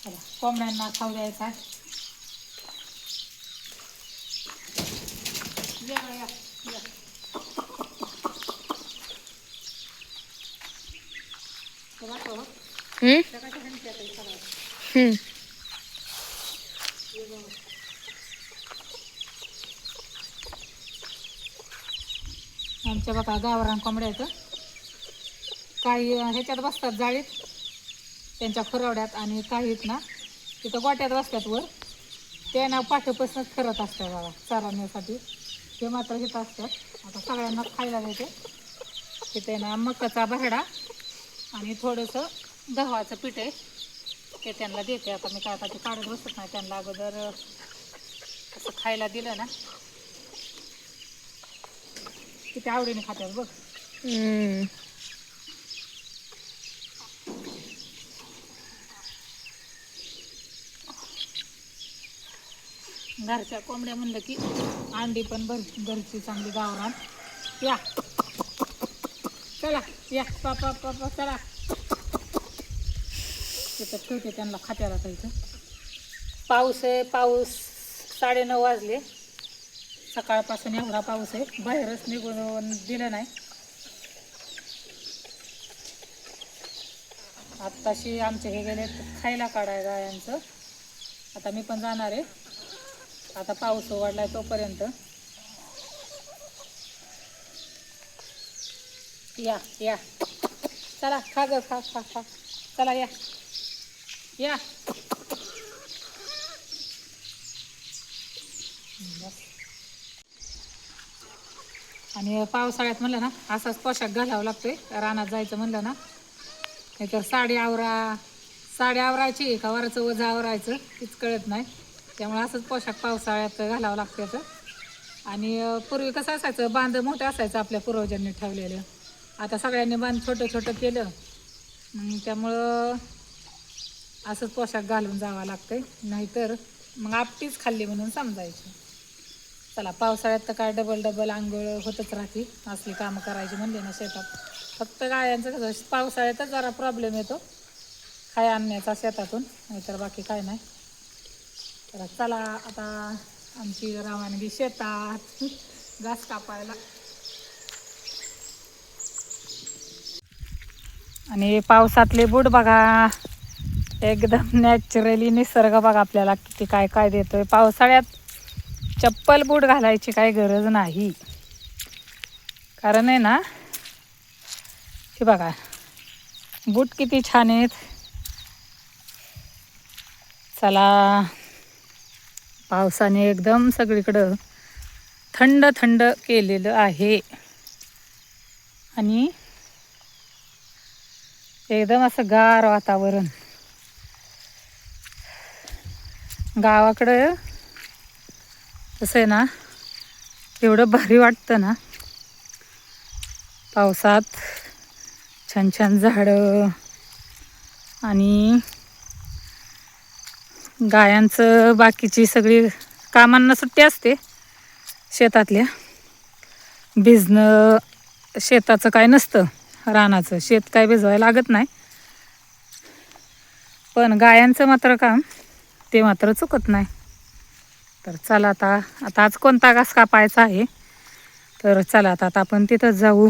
चला कोंबड्यांना खाऊ द्यायचा. या या या. हम्म. हम्म. आमच्या बघा गावरान कोंबड्या आहेत. काही ह्याच्यात बसतात जाळीत त्यांच्या खुरावड्यात, आणि काही ना तिथं गोट्यात बसतात वर. ते ना पाठीपासूनच फिरत असतात बघा चारण्यासाठी. ते मात्र इथं असतात. आता सगळ्यांना खायला द्यायचे. तिथे ना मकाचा भरडा आणि थोडंसं गव्हाचं पीठ आहे ते त्यांना देते. आता मी काय आता ते काढत बसत नाही. त्यांना अगोदर असं खायला दिलं ना किती आवडीने खातात बघ. हम्म. घरच्या कोंबड्या म्हणलं की अंडी पण घरची चांगली गावरान. या चला या पापा पापा चला. तिथं ठेवते त्यांना खात्याला. इथं पाऊस आहे. पाऊस 9:30 वाजले. सकाळपासून एवढा पाऊस आहे, बाहेरच निघून दिलं नाही. आत्ताशी आमचे हे गेले खायला काढाय गायांचं. आता मी पण जाणार आहे. आता पाऊस उघडलाय तोपर्यंत. या या चला खा ग खा खा खा. चला या या. आणि पावसाळ्यात म्हणलं ना असाच पोशाख घालावा लागतोय. रानात जायचं म्हणलं ना, नाहीतर साडी आवरायची का वरचं वजा आवरायचं तीच कळत नाही. त्यामुळे असंच पोशाख पावसाळ्यात घालावं लागतं याचं. आणि पूर्वी कसं असायचं, बांध मोठं असायचं आपल्या पूर्वजांनी ठेवलेलं. आता सगळ्यांनी बांध छोटं छोटं केलं. त्यामुळं असंच पोशाख घालून जावं लागतंय. नाहीतर मग आपटीच खाल्ली म्हणून समजायची. चला पावसाळ्यात तर काय डबल आंघोळ होतच राहते. असली कामं करायची म्हणले ना शेतात. फक्त गायांचं कसं पावसाळ्यातच जरा प्रॉब्लेम येतो खाय आणण्याचा शेतातून, नाहीतर बाकी काय नाही. तर चला आता आमची रवानगी शेतात घास कापायला. आणि पावसातले बूट बघा, एकदम नॅचरली निसर्ग बघा आपल्याला किती काय काय देतोय. पावसाळ्यात चप्पल बूट घालायची काही गरज नाही. कारण आहे ना, हे बघा बूट किती छान आहेत. चला पावसाने एकदम सगळीकडं थंड थंड केलेलं आहे. आणि एकदम असं गार वातावरण. गावाकडं तसं आहे ना, एवढं भारी वाटतं ना पावसात. छान छान झाडं आणि गायांचं बाकीची सगळी कामांना सुट्टी असते शेतातल्या. भिजणं शेताचं काय नसतं. रानाचं शेत काय भिजवायला लागत नाही. पण गायांचं मात्र काम ते मात्र चुकत नाही. तर चला आता आज कोणता घास कापायचा आहे, तर चला आता आपण तिथंच जाऊ.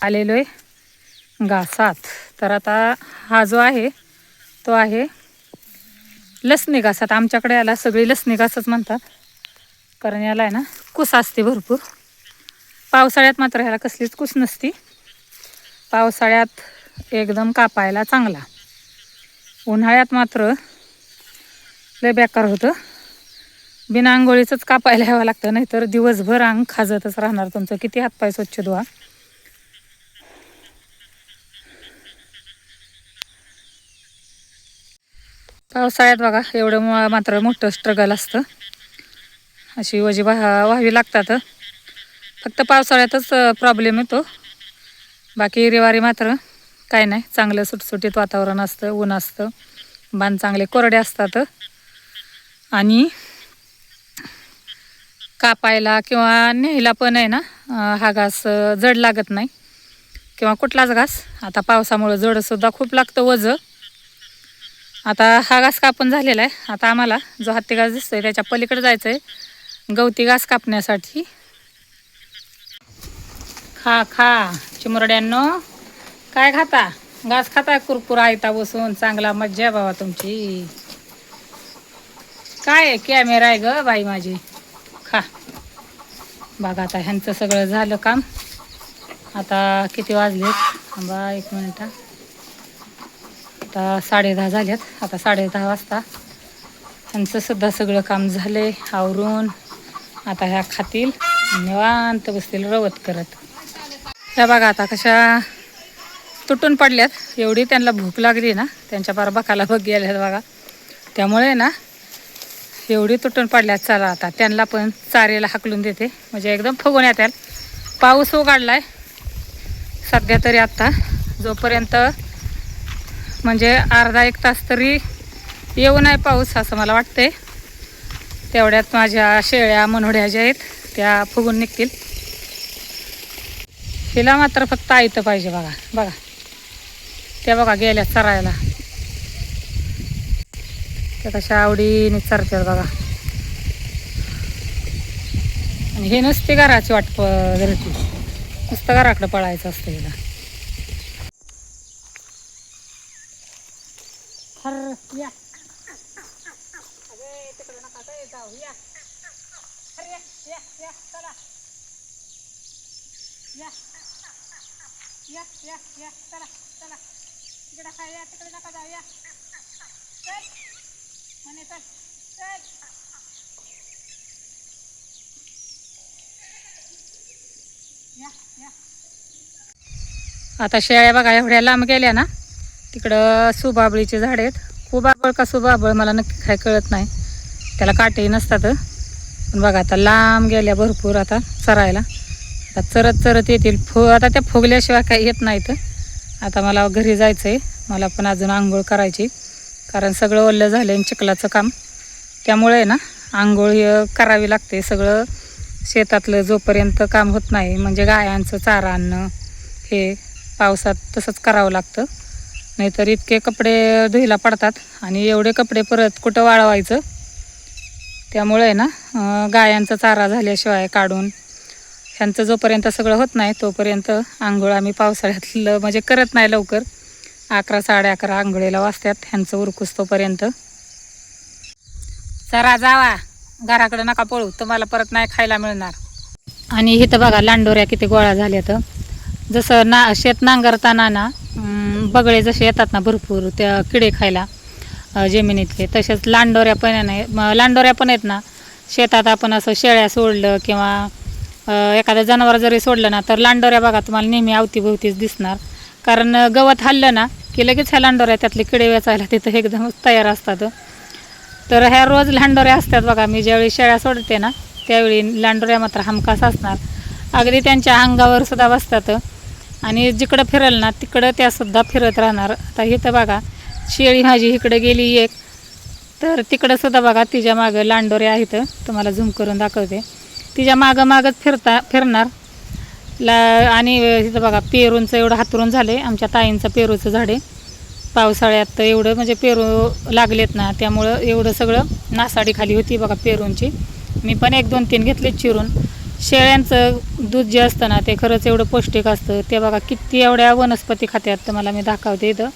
आलेलो आहे घासात. तर आता हा जो आहे तो आहे लसणी घास. आता आमच्याकडे याला सगळी लसणी घासच म्हणतात. कारण याला आहे ना कुस असते भरपूर. पावसाळ्यात मात्र ह्याला कसलीच कुस नसती. पावसाळ्यात एकदम कापायला चांगला. उन्हाळ्यात मात्र लय बेकार होतं. बिना आंघोळीचंच कापायला यावं लागतं, नाहीतर दिवसभर अंग खाजतच राहणार तुमचं. किती हातपाय स्वच्छ धुवा. पावसाळ्यात बघा एवढं मात्र मोठं स्ट्रगल असतं. अशी वजी व्हावी लागतात. फक्त पावसाळ्यातच प्रॉब्लेम येतो. बाकी रविवारी मात्र काय नाही, चांगलं सुटसुटीत वातावरण असतं, ऊन असतं, बांध चांगले कोरडे असतात. आणि कापायला किंवा न्यायला पण आहे ना हा घास जड लागत नाही किंवा कुठलाच घास. आता पावसामुळं जडसुद्धा खूप लागतं वजं. आता हा घास कापून झालेला आहे. आता आम्हाला जो हत्ती घास दिसतोय त्याच्या पलीकडे जायचं आहे गवती घास कापण्यासाठी. खा खा चिमुरड्यांनो, काय खाता? घास खाता कुरकुर आयता बसून. चांगला मज्जा आहे बाबा तुमची. काय कॅमेरा आहे ग बाई माझी. खा. बघा आता ह्यांचं सगळं झालं काम. आता किती वाजलेत? थांबा 1 मिनिट. आता 10:30 झाल्यात. आता 10:30 वाजता ह्यांचं सुद्धा सगळं काम झालंय आवरून. आता ह्या खातील निवांत बसतील रवत करत. त्या बघा आता कशा तुटून पडल्यात. एवढी त्यांना भूक लागली ना, त्यांच्या पार बकाला बघ गेल्यात बघा. त्यामुळे ना एवढी तुटून पडल्यात. चला आता त्यांना पण चारेला हाकलून देते, म्हणजे एकदम फुगून येतील. पाऊस उघडलाय सध्या तरी. आत्ता जोपर्यंत म्हणजे अर्धा 1 तास तरी येऊ नाही पाऊस असं मला वाटतंय, तेवढ्यात माझ्या शेळ्या मनोड्या ज्या आहेत त्या फुगून निघतील. हिला मात्र फक्त आयतं पाहिजे. बघा बघा त्या बघा गेल्या चरायला. त्या कशा आवडीने चरतात बघा. आणि हे नुसती घराची वाट धरती, नुसतं घराकडं पळायचं असतं हिला. या तिकडे नका जाऊ. या या या चला. या या या या चला चला. तिकडे काय या, तिकडे नका जाऊ. या चल म्हणे, चल चल. या या. आता शेळ्या बघा एवढ्या लांब गेल्या ना, तिकडं सुबाबळीचे झाड आहेत. कुबाबळ का सुबाबळ मला नक्की काय कळत नाही, त्याला काटेही नसतात. पण बघा आता लांब गेल्या भरपूर आता चरायला. आता चरत चरत येतील. आता त्या फुगल्याशिवाय काही येत नाहीत. आता मला घरी जायचं आहे. मला पण अजून आंघोळ करायची, कारण सगळं ओलं झालं आहे चिखलाचं काम. त्यामुळे ना आंघोळ करावी लागते. सगळं शेतातलं जोपर्यंत काम होत नाही, म्हणजे गायांचं चारा आणणं हे पावसात तसंच करावं लागतं. नाहीतर इतके कपडे धुईला पडतात आणि एवढे कपडे परत कुठं वाळवायचं. त्यामुळे ना गायांचा चारा झाल्याशिवाय काढून ह्यांचं जोपर्यंत सगळं होत नाही तोपर्यंत आंघोळ आम्ही पावसाळ्यातलं म्हणजे करत नाही लवकर. 11 11:30 आंघोळीला वाजतात ह्यांचं उरकूस तोपर्यंत. चरा जावा घराकडे, नका पळू, तुम्हाला परत नाही खायला मिळणार. आणि इथं बघा लांडोऱ्या किती गोळा झाल्यात. जसं शेत नांगरताना ना बगळे जसे येतात ना भरपूर त्या किडे खायला जमिनीतले, तसेच लांडोऱ्या पण नाही. लांडोऱ्या पण आहेत ना शेतात. आपण असं शेळ्या सोडलं किंवा एखादं जनावर जरी सोडलं ना, तर लांडोऱ्या बघा तुम्हाला नेहमी अवतीभोवतीच दिसणार. कारण गवत हल्लं ना की लगेच ह्या लांडोऱ्या त्यातले किडे वेचायला तिथं एकदम तयार असतात. तर ह्या रोज लांडोऱ्या असतात बघा. मी ज्यावेळी शेळ्या सोडते ना त्यावेळी लांडोऱ्या मात्र हमखास असणार. अगदी त्यांच्या अंगावर सुद्धा बसतात आणि जिकडं फिरल ना तिकडं त्यासुद्धा फिरत राहणार. आता इथं बघा शेळी माझी इकडं गेली एक, तर तिकडं सुद्धा बघा तिच्या मागं लांडोऱ्या आहेत. तुम्हाला झूम करून दाखवते. तिच्या मागंच फिरणार. आणि इथं बघा पेरूंचं एवढं हातरून झालं आहे. आमच्या ताईंचं पेरूचं झाड आहे. पावसाळ्यात एवढं म्हणजे पेरू लागलेत ना, त्यामुळं एवढं सगळं नासाडी खाली होती बघा पेरूंची. मी पण 1 2 3 घेतले चिरून. शेळ्यांचं दूध जे असतं ना ते खरंच एवढं पौष्टिक असतं. ते बघा किती एवढ्या वनस्पती खात्यात. तुम्हाला मी दाखवते इथं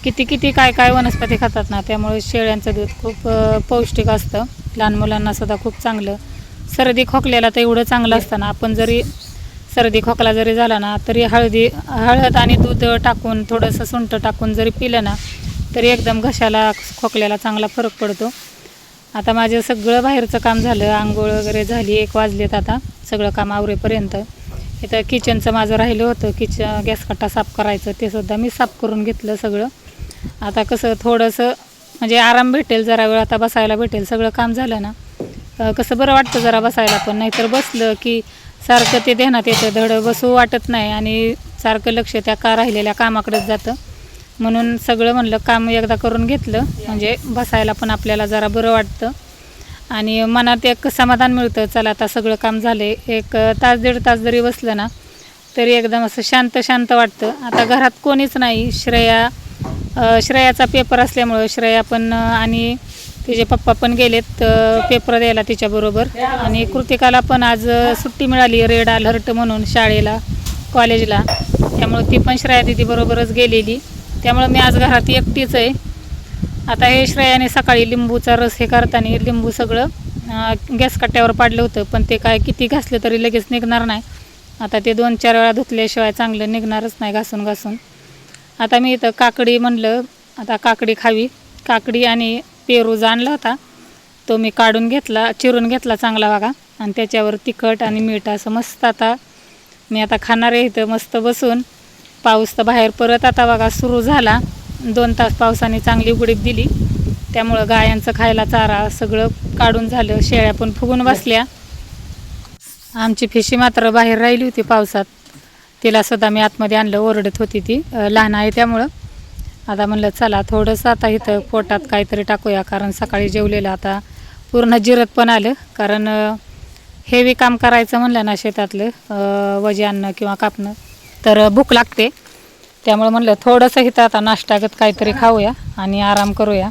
किती किती काय काय वनस्पती खातात ना. त्यामुळे शेळ्यांचं दूध खूप पौष्टिक असतं. लहान मुलांना सुद्धा खूप चांगलं. सर्दी खोकल्याला तर एवढं चांगलं असतं ना. आपण जरी सर्दी खोकला जरी झाला ना तरी हळद आणि दूध टाकून थोडंसं सुंठ टाकून जरी पिलं ना तरी एकदम घशाला खोकल्याला चांगला फरक पडतो. आता माझं सगळं बाहेरचं काम झालं. आंघोळ वगैरे झाली. 1 वाजलेत आता सगळं काम आवरेपर्यंत. इथं किचनचं माझं राहिलं होतं, गॅस कट्टा साफ करायचं, ते सुद्धा मी साफ करून घेतलं सगळं. आता कसं थोडंसं म्हणजे आराम भेटेल, जरा वेळ आता बसायला भेटेल. सगळं काम झालं ना कसं बरं वाटतं जरा बसायला. पण नाहीतर बसलं की सारखं ते ध्यानात येतं, धड बसू वाटत नाही आणि सारखं लक्ष त्या राहिलेल्या कामाकडेच जातं. म्हणून सगळं म्हणलं काम एकदा करून घेतलं म्हणजे बसायला पण आपल्याला जरा बरं वाटतं आणि मनात एक समाधान मिळतं. चला आता सगळं काम झाले. 1 तास 1.5 तास जरी बसलं ना तरी एकदम असं शांत शांत वाटतं. आता घरात कोणीच नाही. श्रेया श्रेयाचा पेपर असल्यामुळं श्रेया पण आणि तिचे पप्पा पण गेलेत पेपर द्यायला तिच्याबरोबर. आणि कृतिकाला पण आज सुट्टी मिळाली रेड अलर्ट म्हणून शाळेला कॉलेजला, त्यामुळं ती पण श्रेया दीदीबरोबरच गेलेली. त्यामुळं मी आज घरात एकटीच आहे. आता हे श्रेयाने सकाळी लिंबूचा रस हे करताना लिंबू सगळं गॅस कट्ट्यावर पाडलं होतं, पण ते काय किती घासलं तरी लगेच निघणार नाही. आता ते 2-4 वेळा धुतल्याशिवाय चांगलं निघणारच नाही घासून घासून. आता मी इथं काकडी म्हणलं आता काकडी खावी. काकडी आणि पेरूज आणला होता, तो मी काढून घेतला, चिरून घेतला चांगला बघा, आणि त्याच्यावर तिखट आणि मीठ असं मस्त आता मी आता खाणार आहे इथं मस्त बसून. पाऊस तर बाहेर परत आता बघा सुरू झाला. 2 तास पावसाने चांगली उघडीप दिली, त्यामुळं गायांचं खायला चारा सगळं काढून झालं. शेळ्या पण फुगून बसल्या. आमची फिशी मात्र बाहेर राहिली होती पावसात, तिला सुद्धा मी आतमध्ये आणलं, ओरडत होती ती, लहान आहे त्यामुळं. आता म्हणलं चला थोडंसं आता इथं पोटात काहीतरी टाकूया, कारण सकाळी जेवलेलं आता पूर्ण जिरत पण आलं. कारण हेवी काम करायचं म्हणलं ना शेतातलं वजे आणणं किंवा कापणं तर भूक लागते. त्यामुळे म्हणलं थोडंसं इथं आता नाश्तागत काहीतरी खाऊया आणि आराम करूया.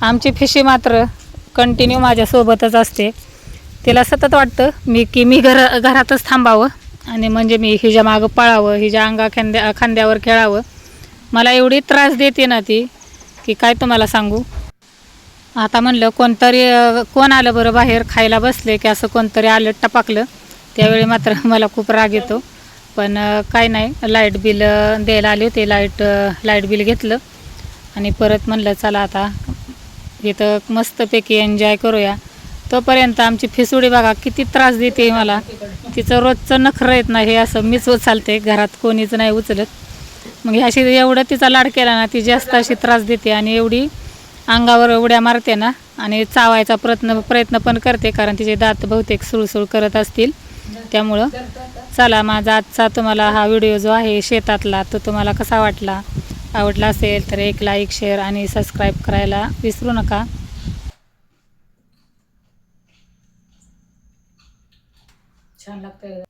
आमची फिशी मात्र कंटिन्यू माझ्यासोबतच असते. तिला सतत वाटतं मी घरातच थांबावं आणि म्हणजे मी हिच्या मागं पळावं, हिच्या खांद्यावर खेळावं. मला एवढी त्रास देते ना ती की काय तुम्हाला सांगू. आता म्हणलं कोण आलं बरं बाहेर खायला बसले की असं कोणतरी आलं टपाकलं, त्यावेळी मात्र मला खूप राग येतो. पण काय नाही, लाईट बिल द्यायला आले होते, लाईट बिल घेतलं आणि परत म्हणलं चला आता इथं मस्तपैकी एन्जॉय करूया. तोपर्यंत आमची फिसुडी बघा किती त्रास देते मला. तिचं रोजचं नखरं येत नाही, हे असं मीच उचलते, घरात कोणीच नाही उचलत. मग अशी एवढं तिचा लाड केला ना ती जास्त अशी त्रास देते आणि एवढी अंगावर उड्या मारते ना, आणि चावायचा प्रयत्न पण करते, कारण तिचे दात बहुतेक सुळसुळ करत असतील. त्यामुळं चला माझा आजचा तुम्हाला हा व्हिडिओ जो आहे शेतातला तो तुम्हाला कसा वाटला, आवडला असेल तर एक लाईक, शेअर आणि सबस्क्राईब करायला विसरू नका. छान लागतं.